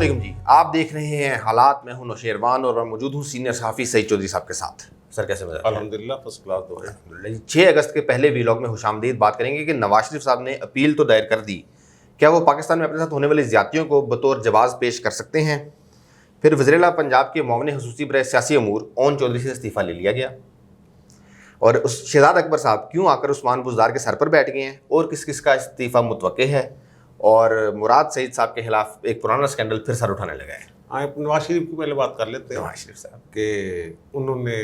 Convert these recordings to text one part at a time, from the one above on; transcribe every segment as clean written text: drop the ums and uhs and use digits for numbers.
अस्सलाम जी, आप देख रहे हैं हालात। मैं हूं नौशेरवान और मैं मौजूद हूं सीनियर सहाफ़ी सईद चौधरी साहब के साथ। सर कैसे मजा? अल्हम्दुलिल्लाह फर्स्ट क्लास तो है। 6 अगस्त के पहले व्लॉग में खुशामदीद बात करेंगे कि नवाज शरीफ साहब ने अपील तो दायर कर दी, क्या वो पाकिस्तान में अपने साथ होने वाली ज़्यादतियों को बतौर जवाब पेश कर सकते हैं? फिर वज़ीर-ए-आला पंजाब के मुआविन खुसूसी बराए सियासी अमूर ओन चौधरी से इस्तीफ़ा ले लिया गया, और उस शहजाद अकबर साहब क्यों आकर उस्मान बुज़दार के सर पर बैठ गए हैं, और किस किस का इस्तीफ़ा मुतवक्के है, और मुराद सईद साहब के खिलाफ एक पुराना स्कैंडल फिर सर उठाने लगा है। आप नवाज शरीफ की पहले बात कर लेते हैं नवाज शरीफ साहब कि उन्होंने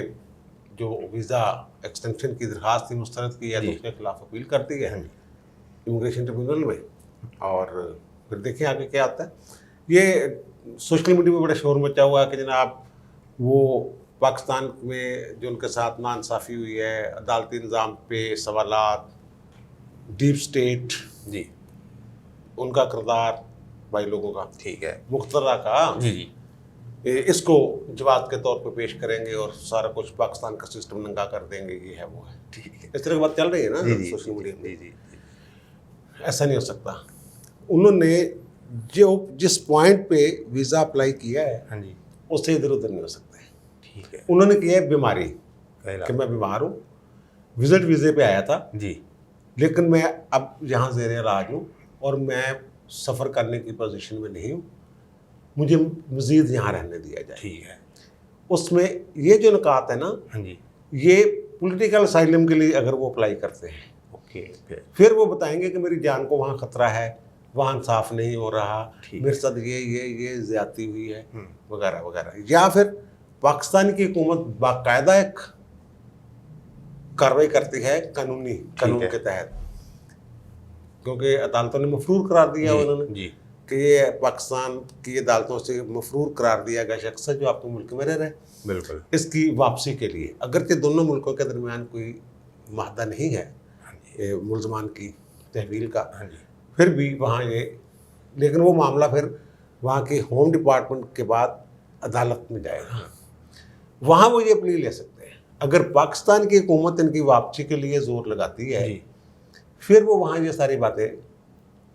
जो वीज़ा एक्सटेंशन की दरख्वास्त थी मुस्तरद की है, तो उसके खिलाफ अपील कर दी है इमिग्रेशन ट्रिब्यूनल में, और फिर देखिए आगे क्या आता है। ये सोशल मीडिया में बड़ा शोर मचा हुआ है कि जनाब वो पाकिस्तान में जो उनके साथ नाइंसाफ़ी हुई है, अदालती निज़ाम पे सवालात, डीप स्टेट जी, उनका किरदार भाई लोगों का, ठीक है, मुख्तरा का, जी जी, इसको जवाब के तौर पे पेश करेंगे और सारा कुछ पाकिस्तान का सिस्टम नंगा कर देंगे, ये है वो है। ठीक है, इस तरह की बात चल रही है ना जी सोशल मीडिया में। जी जी, ऐसा नहीं हो सकता। उन्होंने जो जिस पॉइंट पे वीज़ा अप्लाई किया है हाँ जी, उससे इधर उधर नहीं हो सकते। ठीक है, उन्होंने किया है बीमारी कहला कि मैं बीमार हूँ, विजिट वीज़े पे आया था, जी, लेकिन मैं अब यहाँ ज़ेरे इलाज हूँ और मैं सफ़र करने की पोजीशन में नहीं हूँ, मुझे मज़ीद यहाँ रहने दिया जाए। ठीक है, उसमें ये जो निकात है ना, हाँ जी, ये पॉलिटिकल असाइलम के लिए अगर वो अप्लाई करते हैं, ओके ओके, फिर वो बताएंगे कि मेरी जान को वहाँ ख़तरा है, वहाँ इंसाफ नहीं हो रहा, ठीक मेरे साथ ये ज़्यादती हुई है वगैरह वगैरह। या फिर पाकिस्तान की हुकूमत बाकायदा एक कार्रवाई करती है कानून है। के तहत, क्योंकि अदालतों ने मफरूर करार दिया जी, उन्होंने जी, कि ये पाकिस्तान की अदालतों से मफरूर करार दिया गया शख्स है जो आपके मुल्क में रह रहे हैं, बिल्कुल, इसकी वापसी के लिए, अगरचे दोनों मुल्कों के दरमियान कोई माहदा नहीं है हाँ जी, मुलजमान की तहवील का, हाँ जी, फिर भी वहाँ ये, लेकिन वो मामला फिर वहाँ के होम डिपार्टमेंट के बाद अदालत में जाएगा, वहाँ वो ये अपील ले सकते हैं। अगर पाकिस्तान की हुकूमत इनकी वापसी के लिए जोर लगाती है, जी, फिर वो वहाँ ये सारी बातें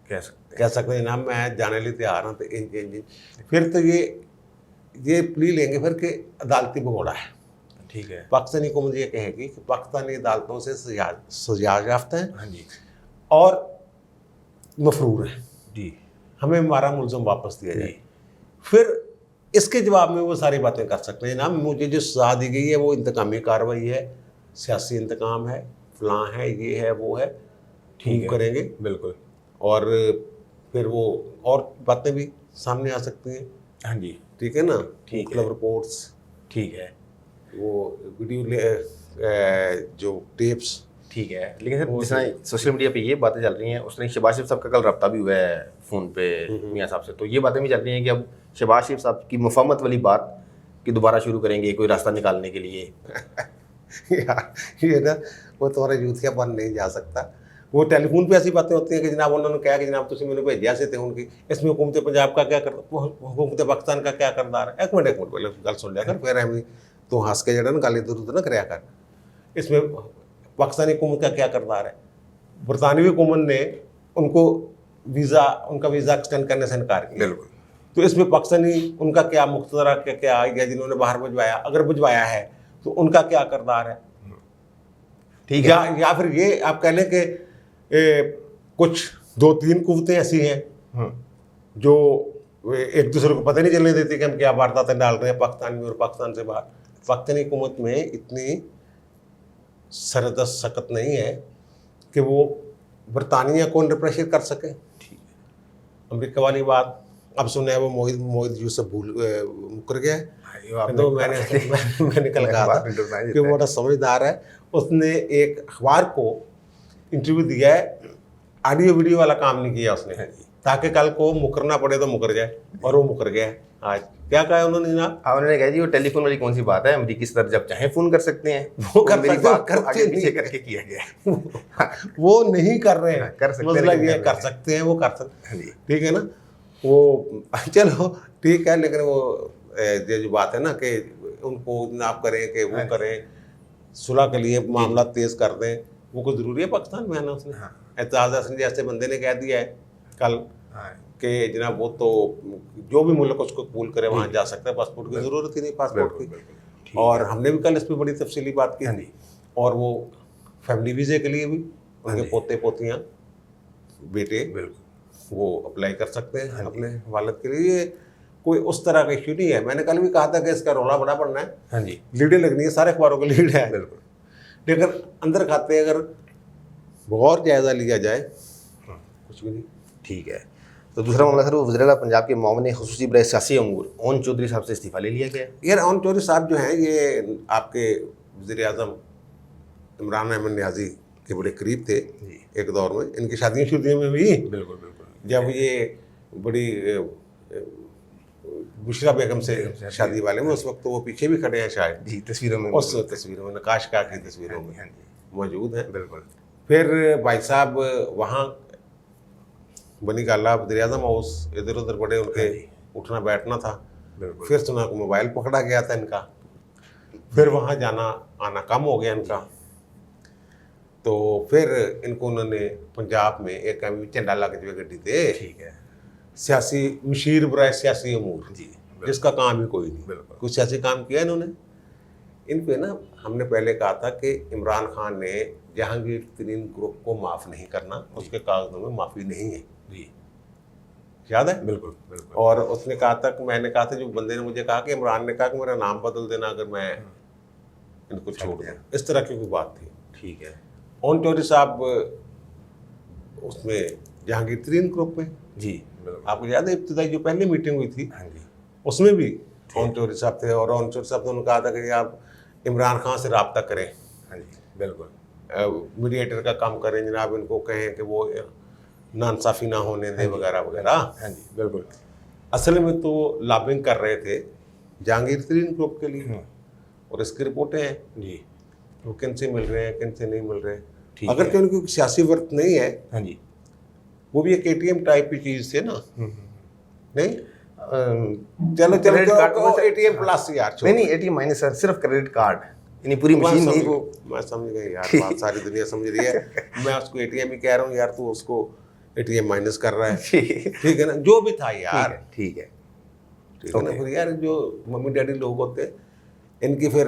कह सकते हैं, जनाब मैं जाने लिए तैयार हूँ, तो इंज फिर तो ये प्ली लेंगे फिर कि अदालती भगोड़ा है। ठीक है, पाकिस्तानी हुकूमत ये कहेगी कि पाकिस्तानी अदालतों से सजा याफ्ता हैं हाँ जी, और मफरूर हैं, जी, हमें हमारा मुलज़म वापस दिया जाए। जी, फिर इसके जवाब में वो सारी बातें कर सकते हैं, जनाब मुझे जो सजा दी गई है वो इंतकामी कार्रवाई है, सियासी इंतकाम है, फलां है, ये है वो है, ठीक करेंगे, बिल्कुल, और फिर वो और बातें भी सामने आ सकती हैं। हाँ जी, ठीक है ना, ठीक क्लब है, रिपोर्ट्स, ठीक है, वो जो टेप्स, ठीक है। लेकिन सर जिस तरह सोशल मीडिया पे ये बातें चल रही हैं, उसने शहबाज शरीफ साहब का कल रब्ता भी हुआ है फ़ोन पे मियाँ साहब से, तो ये बातें भी चल रही हैं कि अब शहबाज शरीफ साहब की मुफाहमत वाली बात कि दोबारा शुरू करेंगे कोई रास्ता निकालने के लिए। यार ये ना वो तुम्हारा यूथिया बन नहीं जा सकता। वो टेलीफोन पे ऐसी बातें होती हैं कि जनाब उन्होंने कहा कि जनाब तुम मैंने भेजा से थे उनकी, इसमें हुकूमत पंजाब का क्या कर, हुकूमत पाकिस्तान का क्या करदार है। एक मिनट पहले गल सुन लिया कर, फिर हमें तू हंस के जड़ा ना गल इधर उधर ना कराया कर। इसमें पाकिस्तानी हुकूमत का क्या करदार है। बरतानवी हुकूमत ने उनका वीज़ा एक्सटेंड करने से इनकार किया, बिल्कुल, तो इसमें पाकिस्तानी उनका क्या मुख्तरा क्या या जिन्होंने बाहर भिजवाया, अगर भिजवाया है तो उनका क्या करदार है। ठीक है, या फिर ये आप कह लें कि कुछ 2-3 कुव्वतें ऐसी हैं जो एक दूसरे को पता नहीं चलने देती कि हम क्या वारदातें डाल रहे हैं पाकिस्तान में और पाकिस्तान से बाहर। पाकिस्तानी हुकूमत में इतनी सरदस्त सख्त नहीं है कि वो बरतानिया को अंडर प्रेशर कर सके। अमेरिका वाली बात अब सुने, वो मोहित यूसुफ मुकर गया है, तो मैंने कल कहा था कि वो बड़ा समझदार है, उसने एक अखबार को इंटरव्यू दिया है, ऑडियो वीडियो वाला काम नहीं किया उसने, ताकि कल को मुकरना पड़े तो मुकर जाए, और वो मुकर गया है। आज क्या कहा उन्होंने जनाब? उन्होंने कहा जी वो टेलीफोन वाली कौन सी बात है, अमरीकी सदर जब चाहे फ़ोन कर सकते हैं, वो कर मेरी सकते हैं, बात को आगे पीछे करके किया गया है। वो नहीं कर रहे हैं, कर सकते हैं, मतलब ये लेकिन कर सकते हैं, वो कर सकते हाँ हैं, जी, ठीक है ना। वो चलो ठीक है, लेकिन वो ये जो बात है ना कि उनको नाप करें कि वो करें, सुलह के लिए मामला तेज कर दें, वो कोई ज़रूरी है पाकिस्तान में आना उसने। एतजाज़ हसन जैसे बंदे ने कह दिया है कल कि जनाब वो तो जो भी मुल्क उसको कबूल करे वहाँ जा सकता है, पासपोर्ट की ज़रूरत ही नहीं पासपोर्ट की। और हमने भी कल इस पर बड़ी तफसीली बात की थी। और वो फैमिली वीज़े के लिए भी उनके पोते पोतियाँ बेटे वो अप्लाई कर सकते हैं अपने वालिद के लिए। ये कोई उस तरह का इश्यू नहीं है। मैंने कल भी कहा था कि इसका रौला बड़ा पड़ना है। हाँ जी, लीडें लगनी है, सारे अखबारों की लीड है। लेकिन अंदर खाते अगर बहुत जायज़ा लिया जाए कुछ भी नहीं। ठीक है। तो दूसरा मामला सर, वो वज़ीर-ए-आला पंजाब के मामले खुसूसी बराए सियासी अमूर ओन चौधरी साहब से इस्तीफ़ा ले लिया गया है। यार ओन चौधरी साहब जो हैं ये आपके वज़ीर आज़म इमरान अहमद नियाज़ी के बड़े करीब थे एक दौर में। इनकी शादियों में भी जब ये बड़ी बुशरा बेगम से शादी वाले में, उस वक्त तो वो पीछे भी खड़े हैं शायद जी, तस्वीरों में, उस तस्वीरों में, नकाश का की तस्वीरों में मौजूद हैं। बिल्कुल। फिर भाई साहब वहाँ बनी गाला वज़ीर आज़म हाउस इधर उधर बड़े, उनके उठना बैठना था। फिर सुना को मोबाइल पकड़ा गया था इनका, फिर वहाँ जाना आना कम हो गया इनका। तो फिर इनको उन्होंने पंजाब में एक झंडा लग जाए गड्डी थे, ठीक है, सियासी मशीर बराए सियासी अमूर जी, जिसका काम ही कोई नहीं, कुछ सियासी काम किया इन्होंने। इन पे ना हमने पहले कहा था कि इमरान खान ने जहांगीर तरीन ग्रुप को माफ़ नहीं करना, उसके कागजों में माफ़ी नहीं है जी, याद है? बिल्कुल। और उसने कहा था कि मैंने कहा था, जो बंदे ने मुझे कहा कि इमरान ने कहा कि मेरा नाम बदल देना अगर मैं इनको छोड़ दूँ, इस तरह की कोई बात थी। ठीक है ओन चौधरी साहब उसमें जहांगीर तरीन ग्रुप में जी, आपको याद है इब्तिदाई जो पहली मीटिंग हुई थी हाँ जी, उसमें भी ओन चौधरी साहब थे। और ओन चौधरी साहब ने उन्होंने कहा था कि आप इमरान खान से रब्ता करें, हाँ जी, बिल्कुल, मीडिएटर का काम करें जनाब, इनको कहें कि वो नाइंसाफ़ी ना होने दें वगैरह वगैरह। हाँ जी, बिल्कुल। असल में तो लॉबिंग कर रहे थे जहांगीर तरीन ग्रुप के लिए, और इसकी रिपोर्टें हैं जी, वो किन से मिल रहे हैं किन से नहीं मिल रहे। ठीक अगर है। कि उनकी सियासी वर्त नहीं है, हाँ जी, वो भी एक ATM टाइप की चीज़ थे ना, नहीं चलो क्रेडिट कार्ड चलो ATM प्लस यार, नहीं ATM माइनस सर, सिर्फ क्रेडिट कार्ड, यानी पूरी मशीन नहीं वो। मैं समझ गया यार, बात सारी दुनिया समझ रही है। मैं उसको ATM ही कह रहा हूँ यार, तू उसको ATM माइनस कर रहा है। ठीक है ना, जो भी था यार, ठीक है ना। फिर यार जो मम्मी डैडी लोग होते हैं इनकी फिर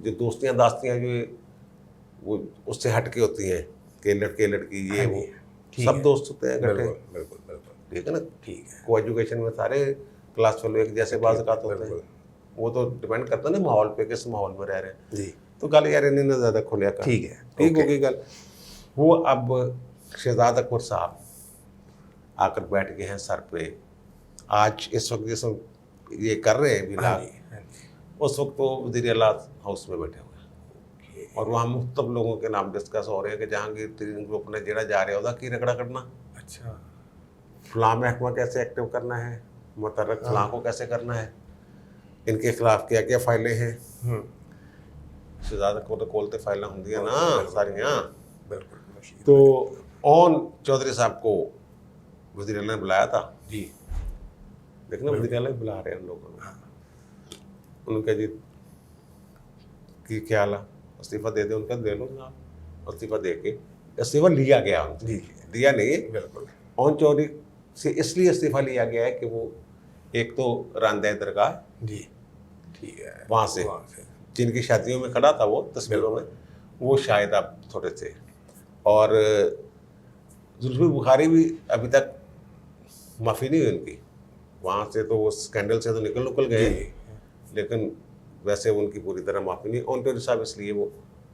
जो दोस्तियाँ दास्तियाँ जो वो उससे हट के होती हैं कि लड़के लड़की ये वो सब दोस्त होते हैं इकट्ठे, बिल्कुल, ठीक है ना। ठीक है, को एजुकेशन में सारे क्लास फेलो एक जैसे बाज़-औक़ात होते हैं। वो तो डिपेंड करता है ना माहौल पे, किस माहौल में रह रहे हैं जी, तो गल यार इन्हीं ने ज़्यादा खुलिया कर, ठीक है, ठीक होगी गल। वो अब शहजाद अकबर साहब आकर बैठ गए हैं सर पे। आज इस वक्त जिस ये कर रहे हैं बिलाल, उस वक्त वो वज़ीर-ए-आला हाउस में बैठे हुए हैं और वहाँ मुख्तलिफ लोगों के नाम डिस्कस हो रहे हैं कि जहांगीर तरीन ग्रुप ने जेड़ा जा रहा होगा कि रगड़ा करना, अच्छा, फलां महकमा कैसे एक्टिव करना है, मुतर्रक फलां को कैसे करना है, इनके खिलाफ क्या क्या फाइलें हैं। शहजाद अकबर कोल ते फाइलें होंदियां ना सारियां। बिल्कुल। तो ओन चौधरी साहब को वज़ीर-ए-आला ने बुलाया था जी, देखना, वज़ीर-ए-आला भी बुला रहे हैं उन लोगों ने। उन्होंने कहा जी की ख्याल है, इस्तीफ़ा दे दे, उनका दे लो जनाब। इस्तीफ़ा दे के इस्तीफ़ा लिया गया उनसे, जी, दिया नहीं, बिल्कुल, ओन चौधरी से इसलिए इस्तीफ़ा लिया गया है कि वो एक तो रांदे दरगाह जी, ठीक है, वहाँ से जिनकी शादियों में खड़ा था वो तस्वीरों में, वो शायद अब थोड़े थे। और जुल्फ़ी बुखारी भी अभी तक माफ़ी नहीं हुई उनकी, वहाँ से तो वो स्कैंडल से तो निकल गए, लेकिन वैसे उनकी पूरी तरह माफ़ी नहीं। ओन चौधरी साहब इसलिए वो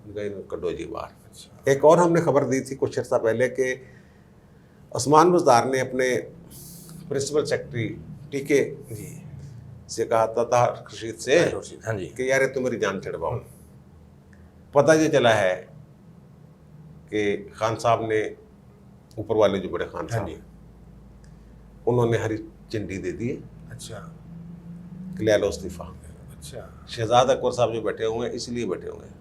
गए कटोजी बाहर। एक और हमने खबर दी थी कुछ अर्सा पहले कि उस्मान बुज़दार ने अपने प्रिंसिपल सेक्रेटरी टीके जी से कहा था तारिक रशीद से हाँ जी, कि यार तुम मेरी जान चढ़वाओ। पता ये चला है कि खान साहब ने, ऊपर वाले जो बड़े खान साहब हैं, उन्होंने हरी झंडी दे दी है अच्छा, कि ले लो इस्तीफ़ा। अच्छा, शहजाद अकबर साहब जो बैठे हुए हैं इसलिए बैठे हुए हैं।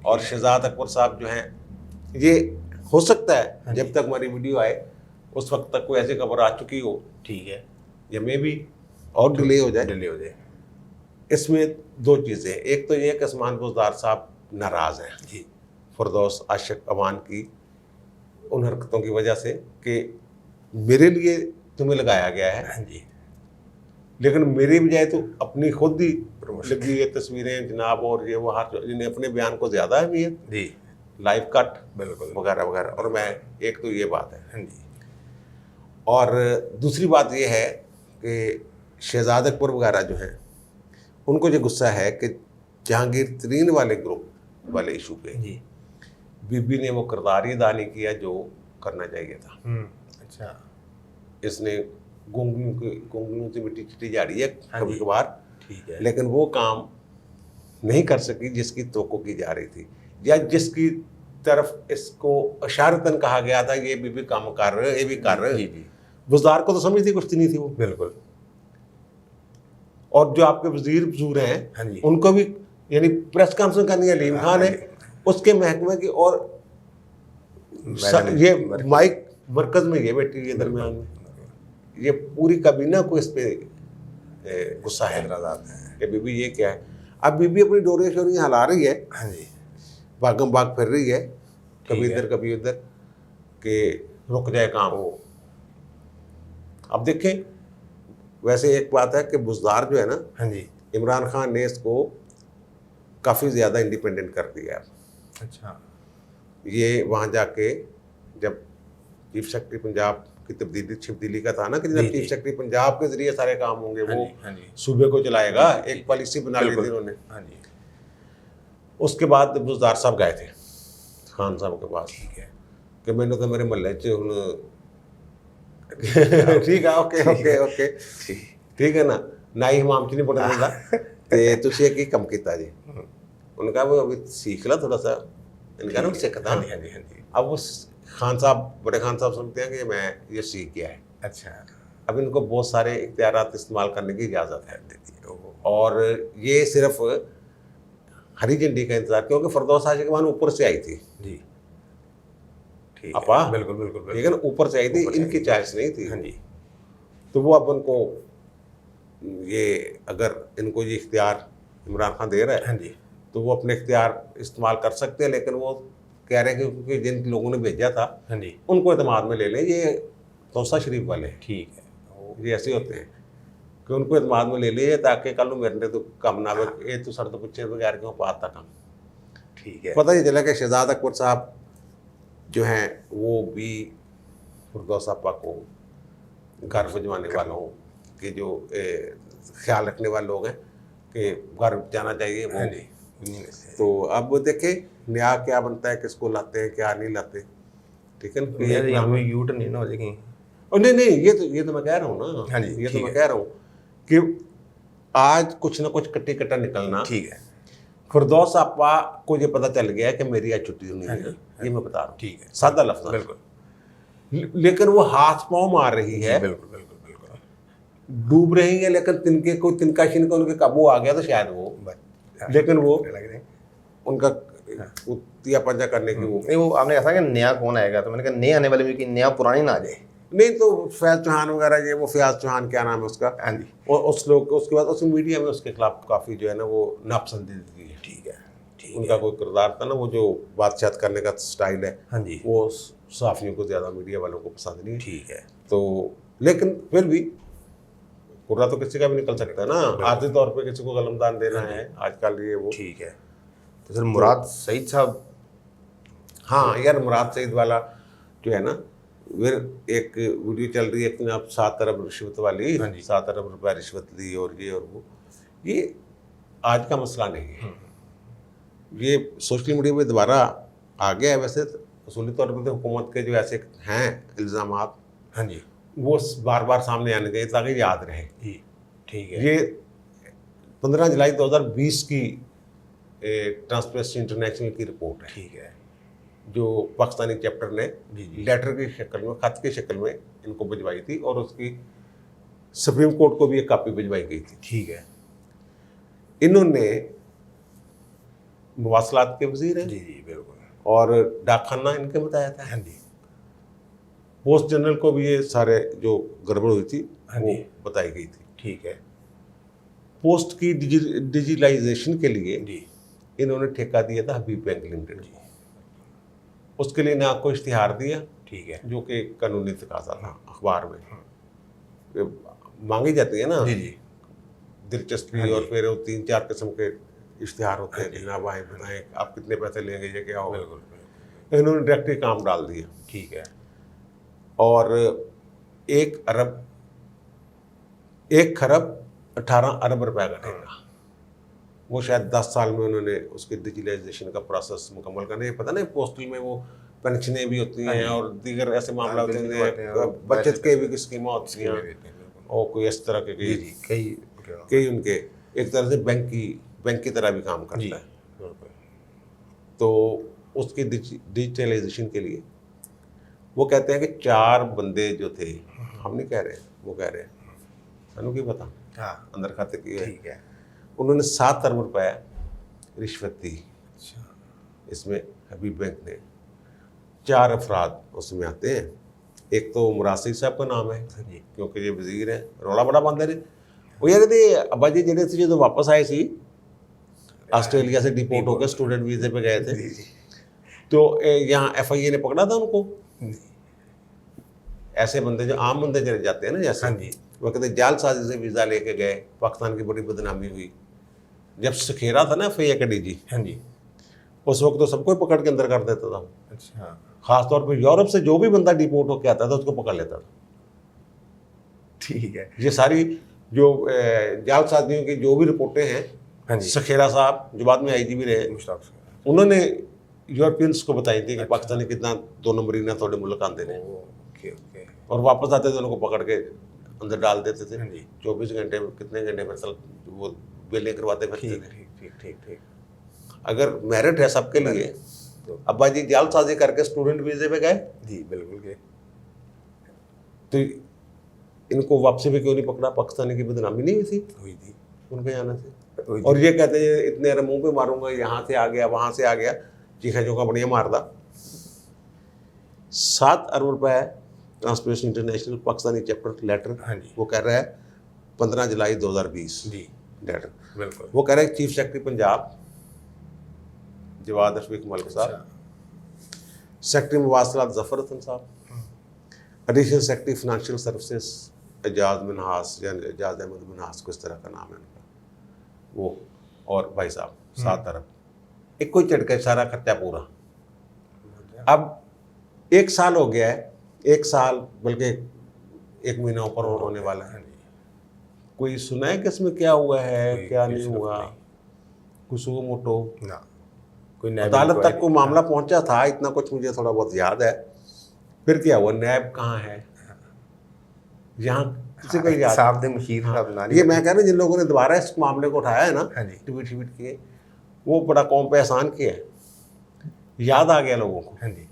और शहजाद अकबर साहब जो हैं, ये हो सकता है जब तक हमारी वीडियो आए उस वक्त तक कोई ऐसी खबर आ चुकी हो, ठीक है, या मे भी और डिले हो जाए। इसमें दो चीज़ें, एक तो ये कि उस्मान बुज़दार साहब नाराज़ हैं जी, फिरदौस आशिक अवान की उन हरकतों की वजह से कि मेरे लिए तुम्हें लगाया गया है, हाँ जी, लेकिन मेरी बजाय तो अपनी खुद ही लगी ये तस्वीरें जनाब और ये वो हर जिन्हें अपने बयान को ज़्यादा अहमियत, जी, लाइव कट बिल्कुल, वगैरह वगैरह। और मैं एक तो ये बात है, हाँ जी, और दूसरी बात ये है कि शहजाद अकबर वगैरह जो हैं उनको जो गुस्सा है कि जहांगीर तरीन वाले ग्रुप वाले इशू पे जी, बीबी ने वो किरदार ही अदा नहीं किया जो करना चाहिए था। अच्छा, इसने गुंगलियों से मिट्टी चिट्टी झाड़ी है हाँ कभी जी। कभार, ठीक है, लेकिन वो काम नहीं कर सकी जिसकी तवक्को की जा रही थी, या जिसकी तरफ इसको इशारतन कहा गया था ये बीबी काम कर रहे, ये भी कर रहे। जी, जी, वज़ार को तो समझती कुछ नहीं थी वो। बिल्कुल, और जो आपके वजीर बजूर हैं हाँ जी, उनको भी, यानी प्रेस कॉन्फ्रेंस करनी है अलीम खान है, उसके महकमे की, और मैडम ये मरकज। माइक मरकज में ये बैठी है दरमियान में, ये पूरी काबीना को इस पे गुस्सा है एतराज़ात हैं, कि बीबी ये क्या है। अब बीबी अपनी डोरियां शोरियां हिला रही है, हाँ जी, भागम भाग फिर रही है, कभी ठीक है। इधर कभी उधर, कि रुक जाए काम हो। अब देखें, वैसे एक बात है कि बुज़दार जो है ना, हाँ जी, इमरान खान ने इसको काफ़ी ज़्यादा इंडिपेंडेंट कर दिया। अच्छा, ये वहाँ जाके जब चीफ सेक्रेटरी पंजाब की तब्दीली का था ना कि जी, जब जी। चीफ सेक्रेटरी पंजाब के जरिए सारे काम होंगे, हाँ वो जी, हाँ जी, सूबे को चलाएगा, एक पॉलिसी बना ली थी बिल्कुल, उन्होंने। हाँ जी, उसके बाद बुज़दार साहब गए थे खान साहब के पास ठीक है, कि मैंने तो मेरे महल्ले च हुण ठीक है, ओके ओके ओके, ठीक, ठीक है ना, ना ही हमाम च नहीं पड़न दिंदा ते तुसीं की कम कीता जी। उनका वो अभी सीख ला थोड़ा सा, इनका ना सीखता। हाँ जी, हाँ जी, हाँ जी, अब वो खान साहब, बड़े खान साहब समझते हैं कि मैं ये सीख गया है, अच्छा, अब इनको बहुत सारे इख्तियारात इस्तेमाल करने की इजाज़त है। दे दिए, ओहो, और ये सिर्फ हरी झंडी का इंतजार, क्योंकि फरदौस आशिकवान ऊपर से आई थी, जी, ठीक अपा, है, बिल्कुल, बिल्कुल, ठीक है ना, ऊपर से आई थी, ऊपर से आई इनकी थी। चॉइस नहीं थी। हाँ जी, तो वो अब उनको ये, अगर इनको ये इख्तियार इमरान खान दे रहा है हाँ जी, तो वो अपने इख्तियार इस्तेमाल कर सकते हैं, लेकिन वो कह रहे हैं कि क्योंकि जिन लोगों ने भेजा था हाँ जी, उनको एतमाद में ले लें। ये तौसा शरीफ वाले हैं, ठीक है, ओ, ये ऐसे होते हैं कि उनको एतमाद में ले लिए ताकि कल को मेरे तो कम ना हो, ये तो सर तो पूछे बगैर क्यों पाता कम। ठीक है, पता ही चला कि शहजाद अकबर साहब जो हैं वो भी फरदौस आपा को घर भिजवाने वालों के जो ख्याल रखने वाले लोग हैं कि घर जाना चाहिए वो। हाँ जी, उन्हीं में से, तो अब देखें न्याय क्या बनता है, किसको लाते हैं क्या नहीं लाते, ठीक है ना। तो यार यहाँ पे यूट नहीं ना हो जाए कहीं, और नहीं, ये तो मैं कह रहा हूँ ना, हाँ जी, ये तो ठीक मैं है। कह रहा हूँ कि आज कुछ ना कुछ कट्टी कट्टा निकलना। ठीक है, फरदौस आपा को ये पता चल गया है कि मेरी आज छुट्टी होनी हाँ है, जी, ये मैं बता रहा हूँ, ठीक है, सादा लफ्ज। बिल्कुल, लेकिन वो हाथ पाँव मार रही जी, है, बिल्कुल, बिल्कुल, बिल्कुल, डूब रही है, लेकिन तिनके को तिनका शिनका उनके काबू आ गया तो शायद वो, बस, लेकिन वो लग रहे हैं। उनका तिया पंजा करने की वो नहीं, वो आपने कहा कि नया कौन आएगा, तो मैंने कहा नया आने वाले में कि नया पुरानी ना आ जाए, नहीं, तो फैज चौहान वगैरह, ये वो फयाज चौहान क्या नाम है उसका, हाँ जी, और उस लोग उसके बाद उस मीडिया में उसके खिलाफ काफ़ी जो है ना वो नापसंदीदगी है। ठीक है, ठीक उनका है, कोई किरदार था ना, वो जो बातचीत करने का स्टाइल है, हाँ जी, वो सहाफ़ियों को ज़्यादा, मीडिया वालों को पसंद नहीं है। ठीक है, तो लेकिन फिर भी कुर्रा तो किसी का भी निकल सकता है ना, आर्थिक तौर पे किसी को कलमदान देना है आजकल ये वो। ठीक है, तो सर मुराद सईद साहब, हाँ यार, मुराद सईद वाला जो है ना, फिर एक वीडियो चल रही है कि आप 7 अरब रिश्वत वाली, हाँ जी। 7 अरब रुपया रिश्वत ली और ये और वो, ये आज का मसला नहीं है, ये सोशल मीडिया पे दोबारा आ गया है। वैसे असूली तौर पर तो हुकूमत के जो ऐसे हैं इल्ज़ामात, हाँ जी, वो बार बार सामने आने चाहिए ताकि याद रहे। जी, ठीक है, ये 15 जुलाई 2020 की ट्रांसपेरेंसी इंटरनेशनल की रिपोर्ट है, ठीक है, जो पाकिस्तानी चैप्टर ने जी, जी, लेटर की शक्ल में, खत की शक्ल में इनको भिजवाई थी, और उसकी सुप्रीम कोर्ट को भी एक कॉपी भिजवाई गई थी। ठीक है, इन्होंने मवासलात के वजीर हैं जी, जी, बिल्कुल, और डाकखाना इनके बताया था, हाँ जी, पोस्ट जनरल को भी ये सारे जो गड़बड़ हुई थी हाँ वो जी। बताई गई थी। ठीक है, पोस्ट की डिजिटलाइजेशन के लिए जी, इन्होंने ठेका दिया था हबीब बैंक लिमिटेड को, उसके लिए ना को इश्तिहार दिया ठीक है, जो कि कानूनी तकाजा था अखबार में, मांगी जाती है ना जी जी दिलचस्पी, और फिर वो 3-4 किस्म के इश्तिहार होते हैं, जनाब आए बनाए, आप कितने पैसे लेंगे, ये क्या होगा। बिल्कुल बिल्कुल। इन्होंने डायरेक्टली काम डाल दिया ठीक है। और 1 खरब 18 अरब रुपए का ठेका, वो शायद 10 साल में उन्होंने उसकी डिजिटलाइजेशन का प्रोसेस मुकम्मल करना। ये पता नहीं पोस्टल में वो पेंशनें भी होती हैं और दीगर ऐसे मामला होते हैं, बचत के भी स्कीमें होती हैं और कोई इस तरह के जी जी कई उनके एक तरह से बैंक की तरह भी काम करता है। तो उसकी डिजिटलाइजेशन के लिए वो कहते हैं कि 4 बंदे जो थे, हम नहीं कह रहे, वो कह रहे हैं, सानू की पता, हाँ अंदर खाते की है, ठीक है। उन्होंने 7 अरब रुपए रिश्वत दी। अच्छा इसमें हबीब बैंक ने 4 अफराद उसमें आते हैं। एक तो मुरासिर साहब का नाम है जी क्योंकि ये वजीर है, रौला बड़ा पाते ने। वो यार कहते अब्बा जी जेडे थे जो वापस आए सी ऑस्ट्रेलिया से डिपोर्ट होकर स्टूडेंट वीजे पे गए थे, जी जी तो यहाँ FIA ने पकड़ा था उनको। ऐसे बंदे जो आम बंदे चले जाते हैं ना, जैसे हाँ जी वो कहते जालसाजी से वीज़ा लेके गए, पाकिस्तान की बड़ी बदनामी हुई। जब सखेरा था ना FIA का DG, हाँ जी उस वक्त तो सबको पकड़ के अंदर कर देता था। अच्छा खासतौर पर यूरोप से जो भी बंदा डिपोर्ट होकर आता था उसको पकड़ लेता था। ठीक है। ये सारी जो जालसाजियों की जो भी रिपोर्टें हैं, हाँ जी सखेरा साहब जो बाद में IGP रहे, मुश्ताक साहब। उन्होंने यूरोपियंस को बताई थी कि पाकिस्तानी कितना 2 नंबरी ना थोड़े मुल्क आते ने, ओके ओके। और वापस आते थे उनको पकड़ के अंदर डाल देते थे। हाँ जी 24 घंटे में कितने घंटे में वो बेले करवाते फिरते ठीक थे। ठीक ठीक ठीक ठीक। अगर मेरिट है सबके लिए, तो अब्बा जी जालसाजी करके स्टूडेंट वीजे पे गए, जी बिल्कुल के। तो इनको वापसी पे क्यों नहीं पकड़ा? पाकिस्तानी की बदनामी नहीं हुई थी हुई थी उनके जाने से। हुई थी। और ये कहते हैं इतने अरे मुंह पे मारूंगा, यहाँ से आ गया वहाँ से आ गया, चीखा चौका बढ़िया मारदा। 7 अरब रुपए transparency international Pakistani chapter letter, हाँ जी वो कह रहा है 15 जुलाई 2020 जी लेटर। बिल्कुल। वो कह रहा है chief secretary Punjab Jawad Rafiq Malik sahab, secretary मुवासलात Zafar Hasan sahab, additional secretary financial services Ejaz Minhas या एजाज अहमद मिनहास, को इस तरह का नाम है उनका, वो और भाई साहब 7 अरब। एक कोई झटका सारा खर्चा पूरा। अब 1 साल हो गया है, 1 साल बल्कि 1 महीना ऊपर होने वाला है। कोई सुना है कि इसमें क्या हुआ है, क्या नहीं हुआ? कुछ वो मोटो ना कोई अदालत तक को मामला पहुंचा था, इतना कुछ मुझे थोड़ा बहुत याद है। फिर क्या हुआ? नैब कहाँ है? यहाँ किसी को याद? साहब ने मशीर साहब ना ये मैं कह रहा हूँ जिन लोगों ने दोबारा इस मामले को उठाया है ना, हाँ जी ट्वीट किए, वो बड़ा कौम पे एहसान किया है, याद आ गया लोगों को। हाँ जी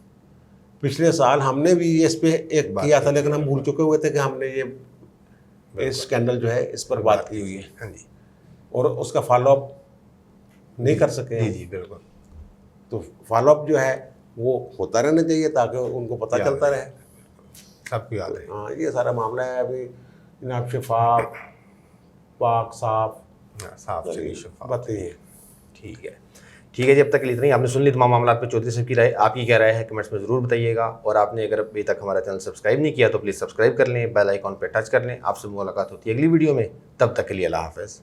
पिछले साल हमने भी इस पे एक किया था, लेकिन हम भूल चुके हुए थे कि हमने ये स्कैंडल जो है इस पर बात की हुई है, हाँ जी और उसका फॉलोअप नहीं कर सके जी हम। जी बिल्कुल। तो फॉलोअप जो है वो होता रहना चाहिए ताकि उनको पता याद चलता रहे। रहे। सबको याद है। हाँ, ये सारा मामला है अभी जनाब शफाफ पाक साफ हाँ, साफ से शफाफ। बताइए। ठीक है जी, अब तक के लिए इतना ही। आपने सुन ली तमाम मामला पे चौधरी साहब की राय। आपकी क्या राय है कमेंट्स में ज़रूर बताइएगा, और आपने अगर अभी तक हमारा चैनल सब्सक्राइब नहीं किया तो प्लीज़ सब्सक्राइब कर लें, बेल आइकॉन पर टच कर लें। आपसे मुलाकात होती है अगली वीडियो में, तब तक के लिए अल्लाह हाफ़िज़।